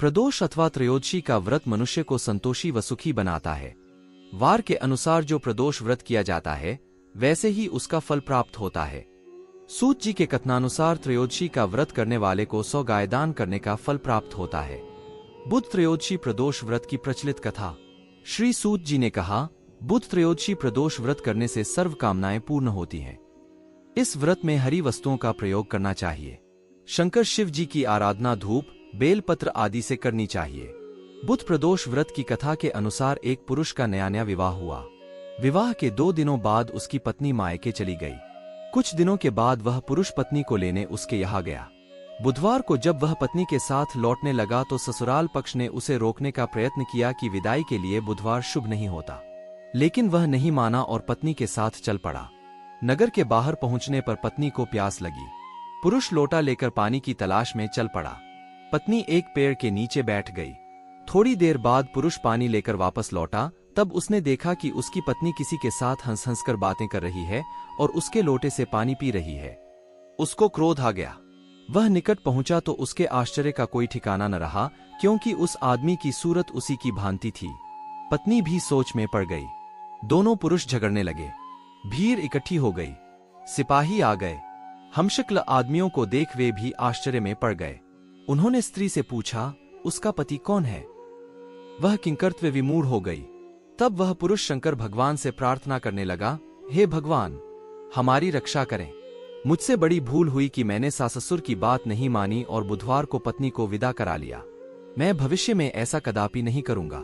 प्रदोष अथवा त्रयोदशी का व्रत मनुष्य को संतोषी व सुखी बनाता है। वार के अनुसार जो प्रदोष व्रत किया जाता है वैसे ही उसका फल प्राप्त होता है। सूत जी के कथनानुसार त्रयोदशी का व्रत करने वाले को 100 गाय दान करने का फल प्राप्त होता है। बुध त्रयोदशी प्रदोष व्रत की प्रचलित कथा। श्री सूत जी ने कहा, बुध त्रयोदशी प्रदोष व्रत करने से सर्व कामनाएं पूर्ण होती हैं। इस व्रत में हरी वस्तुओं का प्रयोग करना चाहिए। शंकर शिव जी की आराधना धूप, बेलपत्र आदि से करनी चाहिए। बुध प्रदोष व्रत की कथा के अनुसार एक पुरुष का नया विवाह हुआ। विवाह के 2 दिनों बाद उसकी पत्नी मायके चली गई। कुछ दिनों के बाद वह पुरुष पत्नी को लेने उसके यहाँ गया। बुधवार को जब वह पत्नी के साथ लौटने लगा तो ससुराल पक्ष ने उसे रोकने का प्रयत्न किया कि विदाई के लिए बुधवार शुभ नहीं होता, लेकिन वह नहीं माना और पत्नी के साथ चल पड़ा। नगर के बाहर पहुंचने पर पत्नी को प्यास लगी। पुरुष लोटा लेकर पानी की तलाश में चल पड़ा। पत्नी एक पेड़ के नीचे बैठ गई। थोड़ी देर बाद पुरुष पानी लेकर वापस लौटा। तब उसने देखा कि उसकी पत्नी किसी के साथ हंस हंस कर बातें कर रही है और उसके लोटे से पानी पी रही है। उसको क्रोध आ गया। वह निकट पहुंचा तो उसके आश्चर्य का कोई ठिकाना न रहा, क्योंकि उस आदमी की सूरत उसी की भांति थी। पत्नी भी सोच में पड़ गई। दोनों पुरुष झगड़ने लगे। भीड़ इकट्ठी हो गई। सिपाही आ गए। हमशक्ल आदमियों को देख वे भी आश्चर्य में पड़ गए। उन्होंने स्त्री से पूछा, उसका पति कौन है? वह किंकर्तव्य विमूढ़ हो गई। तब वह पुरुष शंकर भगवान से प्रार्थना करने लगा, हे भगवान, हमारी रक्षा करें। मुझसे बड़ी भूल हुई कि मैंने सास-ससुर की बात नहीं मानी और बुधवार को पत्नी को विदा करा लिया। मैं भविष्य में ऐसा कदापि नहीं करूंगा।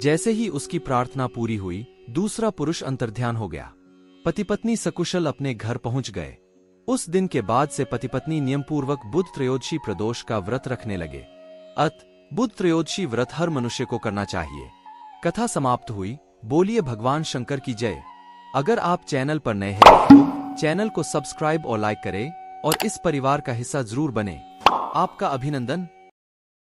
जैसे ही उसकी प्रार्थना पूरी हुई, दूसरा पुरुष अंतर्ध्यान हो गया। पति पत्नी सकुशल अपने घर पहुंच गए। उस दिन के बाद से पति पत्नी नियमपूर्वक बुध त्रयोदशी प्रदोष का व्रत रखने लगे। बुध त्रयोदशी व्रत हर मनुष्य को करना चाहिए। कथा समाप्त हुई। बोलिए भगवान शंकर की जय। अगर आप चैनल पर नए हैं तो चैनल को सब्सक्राइब और लाइक करें और इस परिवार का हिस्सा जरूर बने। आपका अभिनंदन।